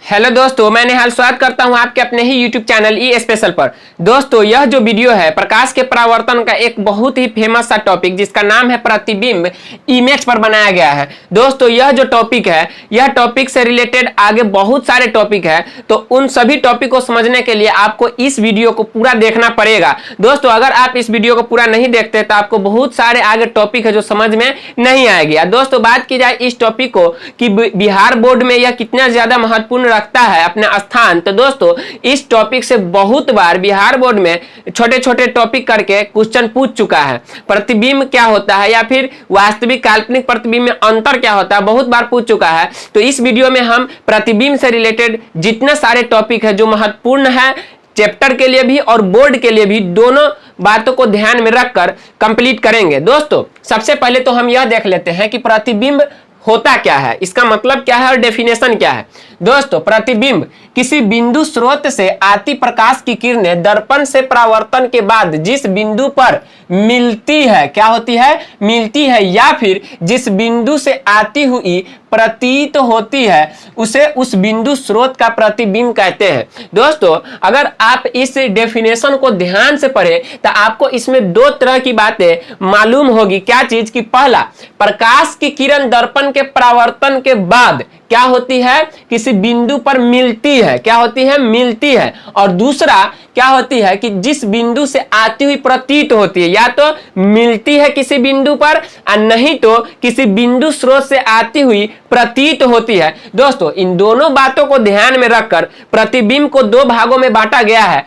Hello दोस्तों, मैं निहाल स्वागत करता हूं आपके अपने ही यूट्यूब चैनल ई स्पेशल पर। दोस्तों, यह जो वीडियो है प्रकाश के परावर्तन का एक बहुत ही फेमस सा टॉपिक जिसका नाम है प्रतिबिंब, इमेज पर बनाया गया है। दोस्तों, यह जो टॉपिक है यह टॉपिक से रिलेटेड आगे बहुत सारे टॉपिक है, तो उन सभी टॉपिक को समझने के लिए आपको इस वीडियो को पूरा देखना पड़ेगा। दोस्तों, अगर आप इस वीडियो को पूरा नहीं देखते तो आपको बहुत सारे आगे टॉपिक है जो समझ में नहीं आएगी। दोस्तों, बात की जाए इस टॉपिक को कि बिहार बोर्ड में यह कितना ज्यादा महत्वपूर्ण रखता है अपने स्थान, तो दोस्तों इस टॉपिक से बहुत बार बिहार बोर्ड में छोटे छोटे टॉपिक करके क्वेश्चन पूछ चुका है। प्रतिबिंब क्या होता है या फिर वास्तविक काल्पनिक प्रतिबिंब में अंतर क्या होता है, बहुत बार पूछ चुका है। तो इस वीडियो में हम प्रतिबिंब से रिलेटेड जितने सारे टॉपिक है जो महत्वपूर्ण है चैप्टर के लिए भी और बोर्ड के लिए भी, दोनों बातों को ध्यान में रखकर कंप्लीट करेंगे। दोस्तों, सबसे पहले तो हम यह देख लेते हैं कि प्रतिबिंब होता क्या है, इसका मतलब क्या है और डेफिनेशन क्या है। दोस्तों, प्रतिबिंब किसी बिंदु स्रोत से आती प्रकाश की किरणें दर्पण से परावर्तन के बाद जिस बिंदु पर मिलती है, क्या होती है, मिलती है, या फिर जिस बिंदु से आती हुई प्रतीत होती है उसे उस बिंदु स्रोत का प्रतिबिंब कहते हैं। दोस्तों, अगर आप इस डेफिनेशन को ध्यान से पढ़े तो आपको इसमें दो तरह की बातें मालूम होगी। क्या चीज की पहला, प्रकाश की किरण दर्पण के परावर्तन के बाद क्या होती है, किसी बिंदु पर मिलती है, क्या होती है, मिलती है। और दूसरा क्या होती है कि जिस बिंदु से आती हुई प्रतीत होती है, या तो मिलती है किसी बिंदु पर और नहीं तो किसी बिंदु स्रोत से आती हुई प्रतीत होती है। दोस्तों, इन दोनों बातों को ध्यान में रखकर प्रतिबिंब को दो भागों में बांटा गया है।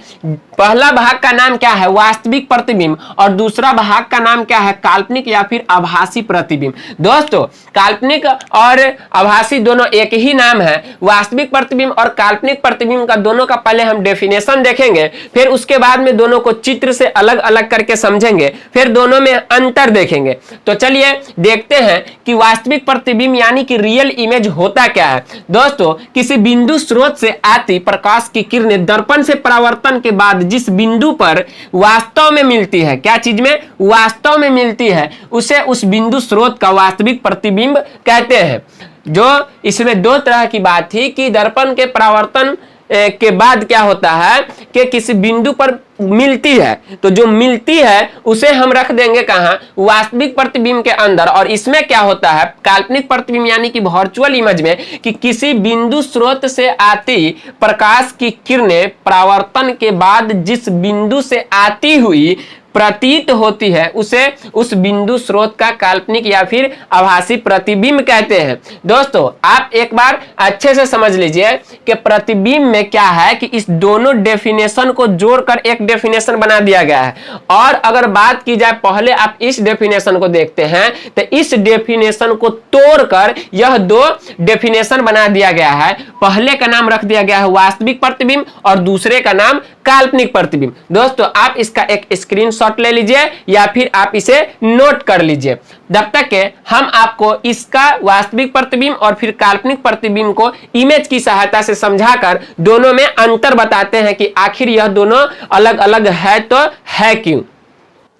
पहला भाग का नाम क्या है, वास्तविक प्रतिबिंब, और दूसरा भाग का नाम क्या है, काल्पनिक या फिर आभासी प्रतिबिंब। दोस्तों, काल्पनिक और आभासी दोनों एक ही नाम है। वास्तविक प्रतिबिंब और काल्पनिक प्रतिबिंब का दोनों का पहले हम डेफिनेशन देखेंगे, फिर उसके बाद में दोनों को चित्र से अलग अलग करके समझेंगे, फिर दोनों में अंतर देखेंगे। तो चलिए देखते हैं कि वास्तविक प्रतिबिंब यानी कि रियल इमेज होता क्या है। दोस्तों, किसी बिंदु स्रोत से आती प्रकाश की किरणें दर्पण से परावर्तन के बाद जिस बिंदु पर वास्तव में मिलती है, क्या चीज में, वास्तव में मिलती है, उसे उस बिंदु स्रोत का वास्तविक प्रतिबिंब कहते हैं। जो इसमें दो तरह की बात थी कि दर्पण के परावर्तन के बाद क्या होता है कि किसी बिंदु पर मिलती है, तो जो मिलती है उसे हम रख देंगे कहां, वास्तविक प्रतिबिंब के अंदर। और इसमें क्या होता है, काल्पनिक प्रतिबिंब यानी कि वर्चुअल इमेज में कि किसी बिंदु स्रोत से आती प्रकाश की किरणें परावर्तन के बाद जिस बिंदु से आती हुई प्रतीत होती है उसे उस बिंदु स्रोत का काल्पनिक या फिर आभासी प्रतिबिंब कहते हैं। दोस्तों, आप एक बार अच्छे से समझ लीजिए कि प्रतिबिंब में क्या है कि इस दोनों डेफिनेशन को जोड़कर एक डेफिनेशन बना दिया गया है। और अगर बात की जाए, पहले आप इस डेफिनेशन को देखते हैं तो इस डेफिनेशन को तोड़कर यह दो डेफिनेशन बना दिया गया है। पहले का नाम रख दिया गया है वास्तविक प्रतिबिंब और दूसरे का नाम काल्पनिक प्रतिबिंब। दोस्तों, आप इसका एक स्क्रीनशॉट ले लीजिए या फिर आप इसे नोट कर लीजिए, जब तक के हम आपको इसका वास्तविक प्रतिबिंब और फिर काल्पनिक प्रतिबिंब को इमेज की सहायता से समझाकर दोनों में अंतर बताते हैं कि आखिर यह दोनों अलग अलग है तो है क्यों।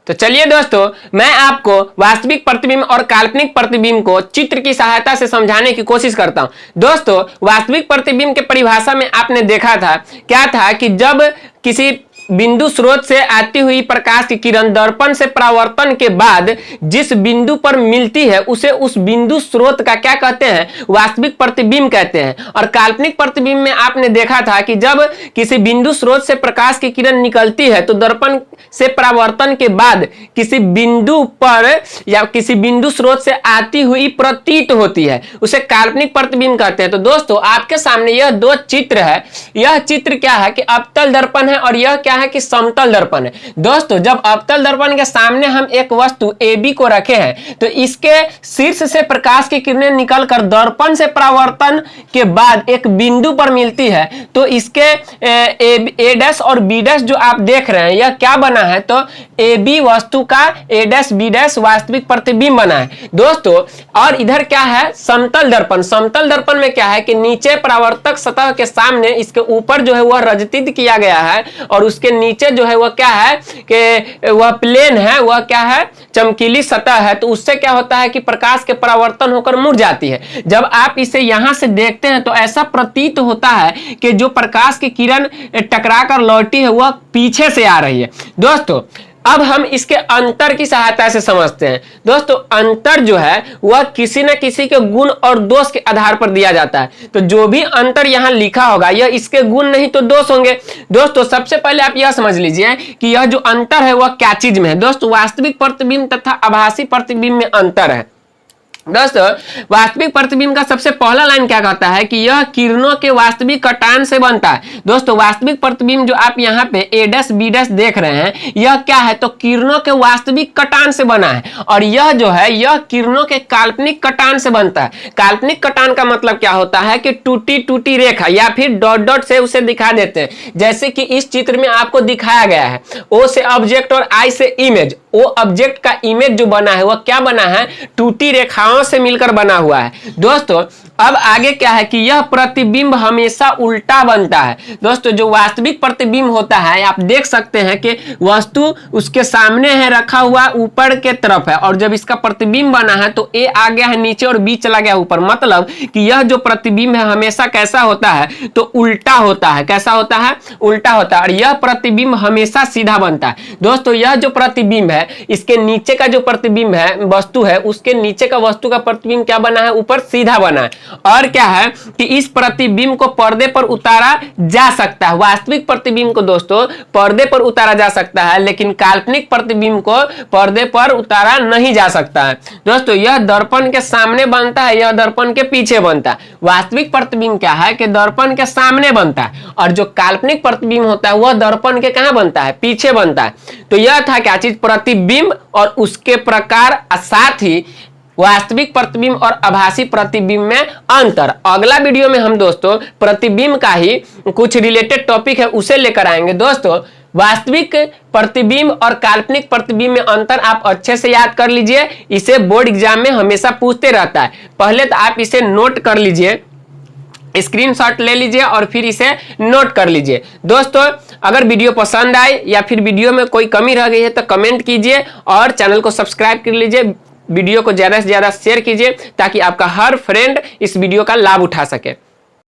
तो चलिए दोस्तों, मैं आपको वास्तविक प्रतिबिंब और काल्पनिक प्रतिबिंब को चित्र की सहायता से समझाने की कोशिश करता हूं। दोस्तों, वास्तविक प्रतिबिंब के परिभाषा में आपने देखा था, क्या था कि जब किसी बिंदु स्रोत से आती हुई प्रकाश की किरण दर्पण से परावर्तन के बाद जिस बिंदु पर मिलती है उसे उस बिंदु स्रोत का क्या कहते हैं, वास्तविक प्रतिबिंब कहते हैं। और काल्पनिक प्रतिबिंब में आपने देखा था कि जब किसी बिंदु स्रोत से प्रकाश की किरण निकलती है तो दर्पण से परावर्तन के बाद किसी बिंदु पर या किसी बिंदु स्रोत से आती हुई प्रतीत होती है, उसे काल्पनिक प्रतिबिंब कहते हैं। तो दोस्तों, आपके सामने यह दो चित्र है। यह चित्र क्या है कि अवतल दर्पण है और यह क्या है कि समतल दर्पण है। दोस्तों, जब अवतल दर्पण के सामने हम एक वस्तु AB को रखे हैं तो इसके शीर्ष से प्रकाश की किरणें निकलकर दर्पण से परावर्तन के बाद एक बिंदु पर मिलती है, तो इसके A' और B' जो आप देख रहे हैं यह क्या बना है, तो AB वस्तु का A', B' वास्तविक प्रतिबिंब बना है। दोस्तों, और इधर क्या है, समतल दर्पण। समतल दर्पण में क्या है कि नीचे परावर्तक सतह के सामने इसके ऊपर जो है वह रजतित किया गया है और उसके नीचे जो है वह क्या है कि वह प्लेन है, वह क्या है, चमकीली सतह है। तो उससे क्या होता है कि प्रकाश के परावर्तन होकर मुड़ जाती है। जब आप इसे यहां से देखते हैं तो ऐसा प्रतीत होता है कि जो प्रकाश की किरण टकरा कर लौटी है वह पीछे से आ रही है। दोस्तों अब हम इसके अंतर की सहायता से समझते हैं। दोस्तों अंतर जो है वह किसी न किसी के गुण और दोष के आधार पर दिया जाता है। तो जो भी अंतर यहां लिखा होगा यह इसके गुण नहीं तो दोष होंगे। दोस्तों सबसे पहले आप यह समझ लीजिए कि यह जो अंतर है वह क्या चीज में है। दोस्तों वास्तविक प्रतिबिंब तथा आभासी प्रतिबिंब में अंतर है। दोस्तों वास्तविक प्रतिबिंब का सबसे पहला लाइन क्या कहता है कि यह किरणों के वास्तविक कटान से बनता है। दोस्तों वास्तविक प्रतिबिंब जो आप यहाँ पे A' B' देख रहे हैं यह क्या है, तो किरणों के वास्तविक कटान से बना है। और यह जो है यह किरणों के काल्पनिक कटान से बनता है। काल्पनिक कटान का मतलब क्या होता है कि टूटी टूटी रेखा या फिर डॉट डॉट से उसे दिखा देते हैं, जैसे कि इस चित्र में आपको दिखाया गया है। O से ऑब्जेक्ट और I से इमेज। वो ऑब्जेक्ट का इमेज जो बना है वह क्या बना है, टूटी रेखाओं से मिलकर बना हुआ है। दोस्तों अब आगे क्या है कि यह प्रतिबिंब हमेशा उल्टा बनता है। दोस्तों जो वास्तविक प्रतिबिंब होता है आप देख सकते हैं कि वस्तु उसके सामने है रखा हुआ, ऊपर के तरफ है, और जब इसका प्रतिबिंब बना है तो A आ गया है नीचे और B चला गया ऊपर। मतलब कि यह जो प्रतिबिंब है हमेशा कैसा होता है, तो उल्टा होता है। कैसा होता है, उल्टा होता है। और यह प्रतिबिंब हमेशा सीधा बनता है। दोस्तों यह जो प्रतिबिंब है इसके नीचे का जो प्रतिबिंब है वस्तु है, उसके नीचे का वस्तु का प्रतिबिंब क्या बना है, ऊपर सीधा बना है। और क्या है कि इस प्रतिबिंब को पर्दे पर उतारा जा सकता है। वास्तविक प्रतिबिंब को दोस्तों पर्दे पर उतारा जा सकता है, लेकिन काल्पनिक प्रतिबिंब को पर्दे पर उतारा नहीं जा सकता है। दोस्तों यह दर्पण के सामने बनता है, यह दर्पण के पीछे बनता है। वास्तविक प्रतिबिंब क्या है कि दर्पण के सामने बनता है, और जो काल्पनिक प्रतिबिंब होता है वह दर्पण के कहां बनता है, पीछे बनता है। तो यह था क्या चीज, प्रतिबिंब और उसके प्रकार, साथ ही वास्तविक प्रतिबिंब और आभासी प्रतिबिंब में अंतर। अगला वीडियो में हम दोस्तों प्रतिबिंब का ही कुछ रिलेटेड टॉपिक है उसे लेकर आएंगे। दोस्तों वास्तविक प्रतिबिंब और काल्पनिक प्रतिबिंब में अंतर आप अच्छे से याद कर लीजिए, इसे बोर्ड एग्जाम में हमेशा पूछते रहता है। पहले तो आप इसे नोट कर लीजिए, स्क्रीनशॉट ले लीजिए और फिर इसे नोट कर लीजिए। दोस्तों अगर वीडियो पसंद आए या फिर वीडियो में कोई कमी रह गई है तो कमेंट कीजिए और चैनल को सब्सक्राइब कर लीजिए। वीडियो को ज़्यादा से ज़्यादा शेयर कीजिए ताकि आपका हर फ्रेंड इस वीडियो का लाभ उठा सके।